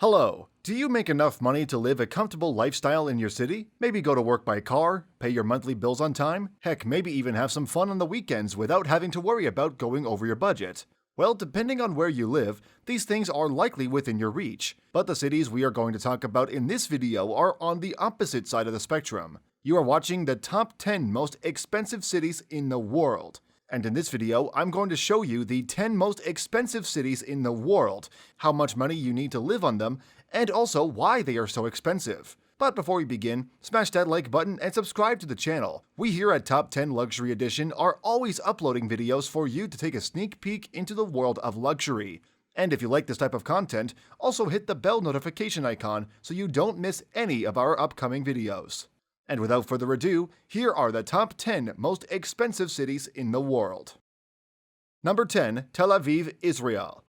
Hello. Do you make enough money to live a comfortable lifestyle in your city? Maybe go to work by car, pay your monthly bills on time, heck, maybe even have some fun on the weekends without having to worry about going over your budget. Well, depending on where you live, these things are likely within your reach. But the cities we are going to talk about in this video are on the opposite side of the spectrum. You are watching the top 10 most expensive cities in the world. And in this video, I'm going to show you the 10 most expensive cities in the world, how much money you need to live on them, and also why they are so expensive. But before we begin, smash that like button and subscribe to the channel. We here at Top 10 Luxury Edition are always uploading videos for you to take a sneak peek into the world of luxury. And if you like this type of content, also hit the bell notification icon so you don't miss any of our upcoming videos. And without further ado, here are the top 10 most expensive cities in the world. Number 10. Tel Aviv, Israel.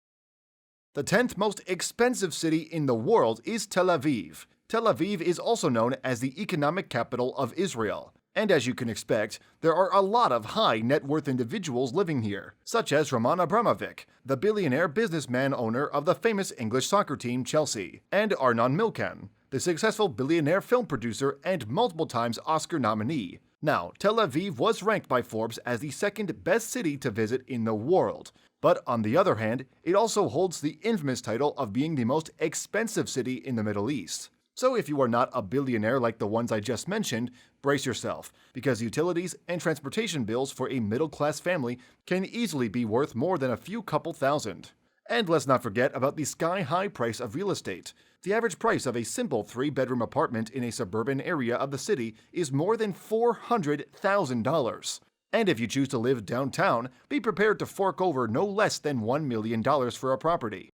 The 10th most expensive city in the world is Tel Aviv. Tel Aviv is also known as the economic capital of Israel. And as you can expect, there are a lot of high net worth individuals living here, such as Roman Abramovich, the billionaire businessman owner of the famous English soccer team Chelsea, and Arnon Milchan, the successful billionaire film producer and multiple times Oscar nominee. Now, Tel Aviv was ranked by Forbes as the second best city to visit in the world. But on the other hand, it also holds the infamous title of being the most expensive city in the Middle East. So if you are not a billionaire like the ones I just mentioned, brace yourself, because utilities and transportation bills for a middle-class family can easily be worth more than a few couple thousand. And let's not forget about the sky-high price of real estate. The average price of a simple 3-bedroom apartment in a suburban area of the city is more than $400,000. And if you choose to live downtown, be prepared to fork over no less than $1 million for a property.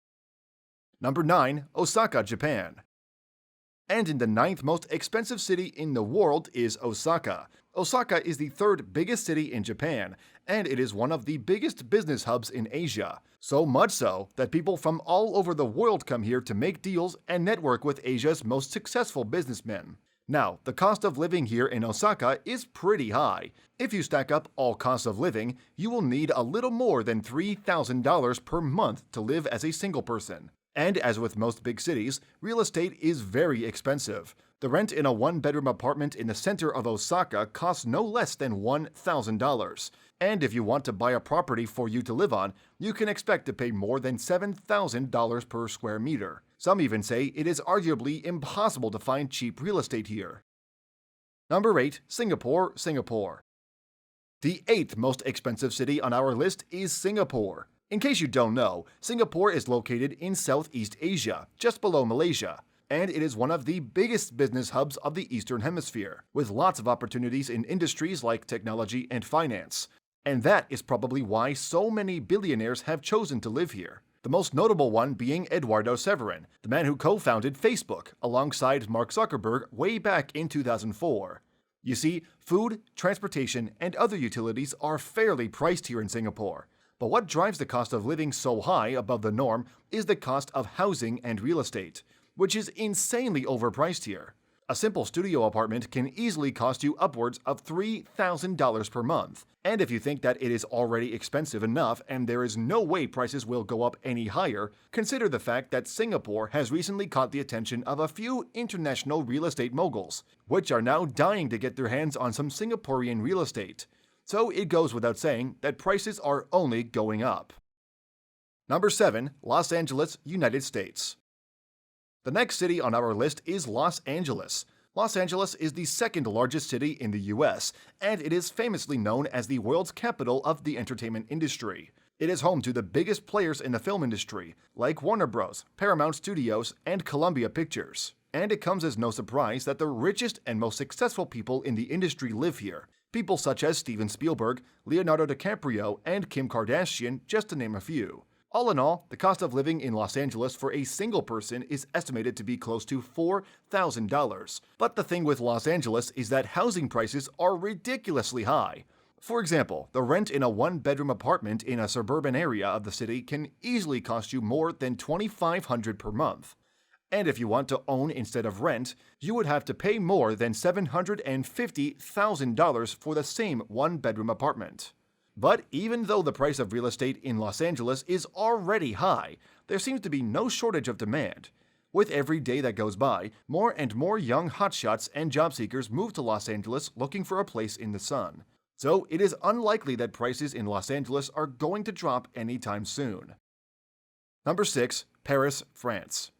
Number 9. Osaka, Japan. And in the 9th most expensive city in the world is Osaka. Osaka is the 3rd biggest city in Japan, and it is one of the biggest business hubs in Asia. So much so that people from all over the world come here to make deals and network with Asia's most successful businessmen. Now, the cost of living here in Osaka is pretty high. If you stack up all costs of living, you will need a little more than $3,000 per month to live as a single person. And as with most big cities, real estate is very expensive. The rent in a 1-bedroom apartment in the center of Osaka costs no less than $1,000. And if you want to buy a property for you to live on, you can expect to pay more than $7,000 per square meter. Some even say it is arguably impossible to find cheap real estate here. Number 8. Singapore, Singapore. The 8th most expensive city on our list is Singapore. In case you don't know, Singapore is located in Southeast Asia, just below Malaysia, and it is one of the biggest business hubs of the Eastern Hemisphere, with lots of opportunities in industries like technology and finance. And that is probably why so many billionaires have chosen to live here. The most notable one being Eduardo Severin, the man who co-founded Facebook alongside Mark Zuckerberg way back in 2004. You see, food, transportation, and other utilities are fairly priced here in Singapore. But what drives the cost of living so high above the norm is the cost of housing and real estate, which is insanely overpriced here. A simple studio apartment can easily cost you upwards of $3,000 per month. And if you think that it is already expensive enough and there is no way prices will go up any higher, consider the fact that Singapore has recently caught the attention of a few international real estate moguls, which are now dying to get their hands on some Singaporean real estate. So it goes without saying that prices are only going up. Number 7. Los Angeles, United States. The next city on our list is Los Angeles. Los Angeles is the 2nd largest city in the US, and it is famously known as the world's capital of the entertainment industry. It is home to the biggest players in the film industry, like Warner Bros., Paramount Studios, and Columbia Pictures. And it comes as no surprise that the richest and most successful people in the industry live here. People such as Steven Spielberg, Leonardo DiCaprio, and Kim Kardashian, just to name a few. All in all, the cost of living in Los Angeles for a single person is estimated to be close to $4,000. But the thing with Los Angeles is that housing prices are ridiculously high. For example, the rent in a 1-bedroom apartment in a suburban area of the city can easily cost you more than $2,500 per month. And if you want to own instead of rent, you would have to pay more than $750,000 for the same 1-bedroom apartment. But even though the price of real estate in Los Angeles is already high, there seems to be no shortage of demand. With every day that goes by, more and more young hotshots and job seekers move to Los Angeles looking for a place in the sun. So it is unlikely that prices in Los Angeles are going to drop anytime soon. Number 6. Paris, France.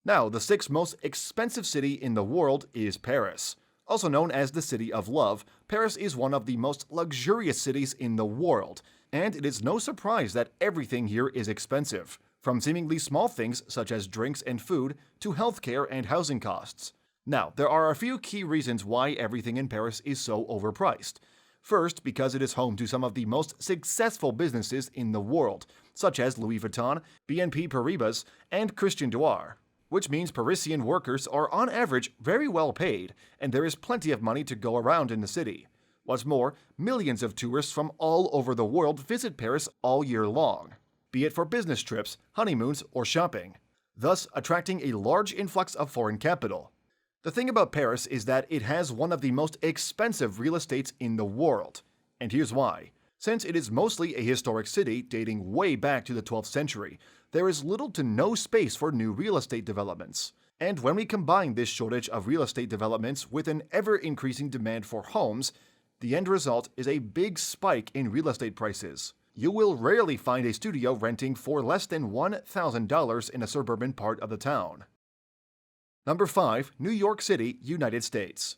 Now, the 6th most expensive city in the world is Paris. Also known as the City of Love, Paris is one of the most luxurious cities in the world, and it is no surprise that everything here is expensive, from seemingly small things such as drinks and food to healthcare and housing costs. Now, there are a few key reasons why everything in Paris is so overpriced. First, because it is home to some of the most successful businesses in the world, such as Louis Vuitton, BNP Paribas, and Christian Dior, which means Parisian workers are on average very well paid, and there is plenty of money to go around in the city. What's more, millions of tourists from all over the world visit Paris all year long, be it for business trips, honeymoons, or shopping, thus attracting a large influx of foreign capital. The thing about Paris is that it has one of the most expensive real estates in the world, and here's why. Since it is mostly a historic city dating way back to the 12th century, there is little to no space for new real estate developments. And when we combine this shortage of real estate developments with an ever-increasing demand for homes, the end result is a big spike in real estate prices. You will rarely find a studio renting for less than $1,000 in a suburban part of the town. Number 5. New York City, United States.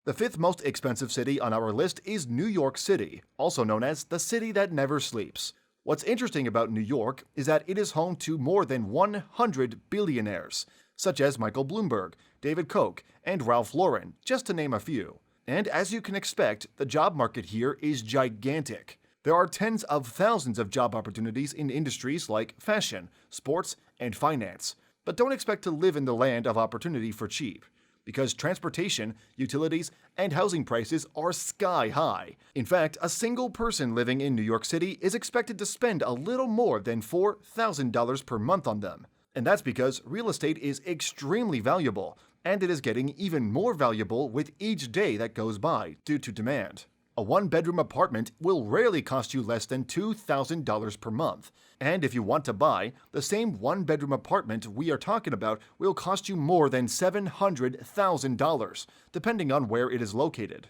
The 5th most expensive city on our list is New York City, also known as the city that never sleeps. What's interesting about New York is that it is home to more than 100 billionaires, such as Michael Bloomberg, David Koch, and Ralph Lauren, just to name a few. And as you can expect, the job market here is gigantic. There are tens of thousands of job opportunities in industries like fashion, sports, and finance. But don't expect to live in the land of opportunity for cheap, because transportation, utilities, and housing prices are sky high. In fact, a single person living in New York City is expected to spend a little more than $4,000 per month on them. And that's because real estate is extremely valuable, and it is getting even more valuable with each day that goes by due to demand. A one-bedroom apartment will rarely cost you less than $2,000 per month. And if you want to buy, the same one-bedroom apartment we are talking about will cost you more than $700,000, depending on where it is located.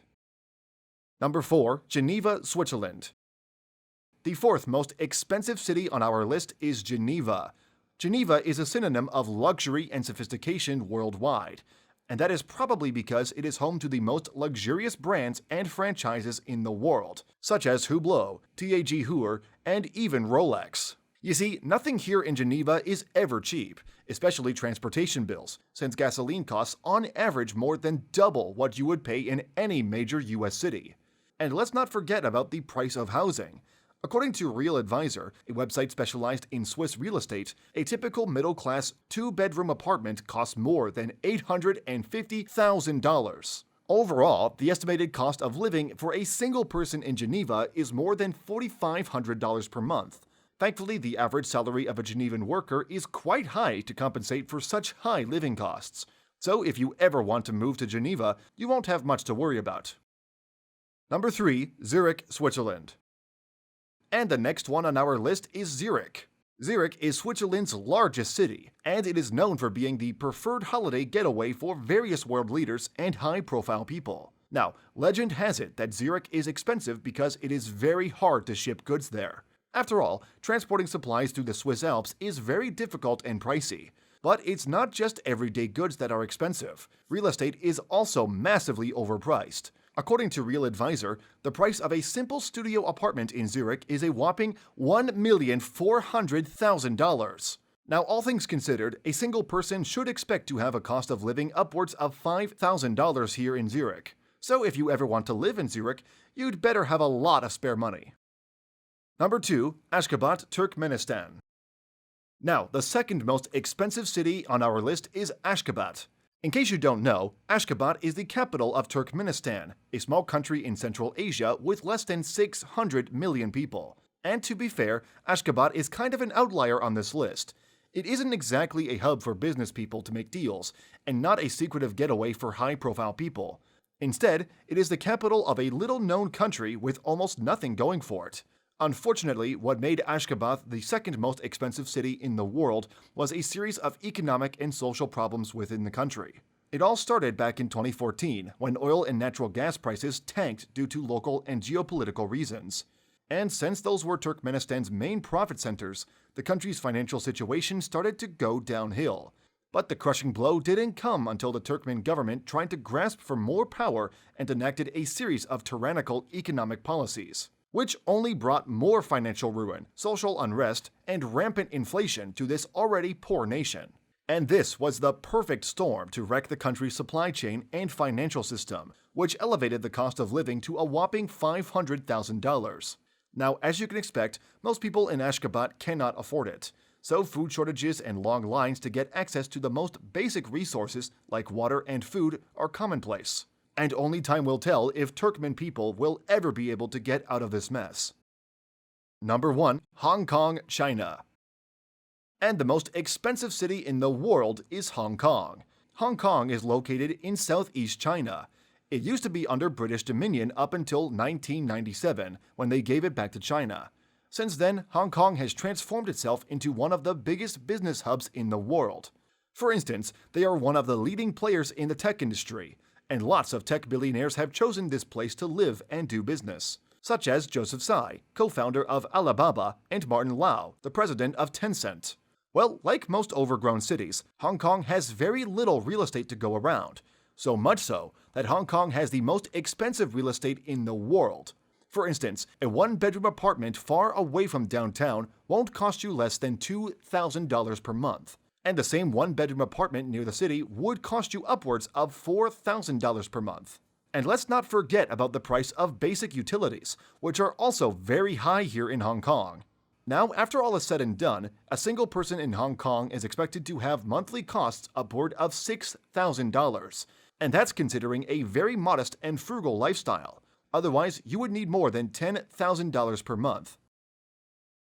Number 4. Geneva, Switzerland. The 4th most expensive city on our list is Geneva. Geneva is a synonym of luxury and sophistication worldwide, and that is probably because it is home to the most luxurious brands and franchises in the world, such as Hublot, TAG Heuer, and even Rolex. You see, nothing here in Geneva is ever cheap, especially transportation bills, since gasoline costs on average more than double what you would pay in any major US city. And let's not forget about the price of housing. According to Real Advisor, a website specialized in Swiss real estate, a typical middle-class two-bedroom apartment costs more than $850,000. Overall, the estimated cost of living for a single person in Geneva is more than $4,500 per month. Thankfully, the average salary of a Genevan worker is quite high to compensate for such high living costs. So if you ever want to move to Geneva, you won't have much to worry about. Number 3. Zurich, Switzerland. And the next one on our list is Zurich. Zurich is Switzerland's largest city, and it is known for being the preferred holiday getaway for various world leaders and high-profile people. Now, legend has it that Zurich is expensive because it is very hard to ship goods there. After all, transporting supplies through the Swiss Alps is very difficult and pricey. But it's not just everyday goods that are expensive. Real estate is also massively overpriced. According to Real Advisor, the price of a simple studio apartment in Zurich is a whopping $1,400,000. Now, all things considered, a single person should expect to have a cost of living upwards of $5,000 here in Zurich. So if you ever want to live in Zurich, you'd better have a lot of spare money. Number 2. Ashgabat, Turkmenistan. Now, the 2nd most expensive city on our list is Ashgabat. In case you don't know, Ashgabat is the capital of Turkmenistan, a small country in Central Asia with less than 600 million people. And to be fair, Ashgabat is kind of an outlier on this list. It isn't exactly a hub for business people to make deals, and not a secretive getaway for high-profile people. Instead, it is the capital of a little-known country with almost nothing going for it. Unfortunately, what made Ashgabat the second most expensive city in the world was a series of economic and social problems within the country. It all started back in 2014, when oil and natural gas prices tanked due to local and geopolitical reasons. And since those were Turkmenistan's main profit centers, the country's financial situation started to go downhill. But the crushing blow didn't come until the Turkmen government tried to grasp for more power and enacted a series of tyrannical economic policies, which only brought more financial ruin, social unrest, and rampant inflation to this already poor nation. And this was the perfect storm to wreck the country's supply chain and financial system, which elevated the cost of living to a whopping $500,000. Now, as you can expect, most people in Ashgabat cannot afford it, so food shortages and long lines to get access to the most basic resources like water and food are commonplace. And only time will tell if Turkmen people will ever be able to get out of this mess. Number 1. Hong Kong, China. And the most expensive city in the world is Hong Kong. Hong Kong is located in southeast China. It used to be under British dominion up until 1997, when they gave it back to China. Since then, Hong Kong has transformed itself into one of the biggest business hubs in the world. For instance, they are one of the leading players in the tech industry, and lots of tech billionaires have chosen this place to live and do business, such as Joseph Tsai, co-founder of Alibaba, and Martin Lau, the president of Tencent. Well, like most overgrown cities, Hong Kong has very little real estate to go around, so much so that Hong Kong has the most expensive real estate in the world. For instance, a one-bedroom apartment far away from downtown won't cost you less than $2,000 per month, and the same one-bedroom apartment near the city would cost you upwards of $4,000 per month. And let's not forget about the price of basic utilities, which are also very high here in Hong Kong. Now, after all is said and done, a single person in Hong Kong is expected to have monthly costs upward of $6,000, and that's considering a very modest and frugal lifestyle. Otherwise, you would need more than $10,000 per month.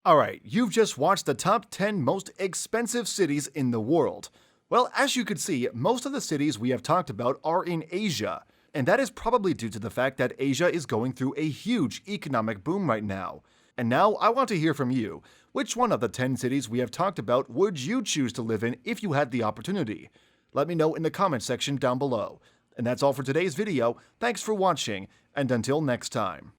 Alright, you've just watched the top 10 most expensive cities in the world. Well, as you could see, most of the cities we have talked about are in Asia, and that is probably due to the fact that Asia is going through a huge economic boom right now. And now I want to hear from you. Which one of the 10 cities we have talked about would you choose to live in if you had the opportunity? Let me know in the comment section down below. And that's all for today's video. Thanks for watching, and until next time.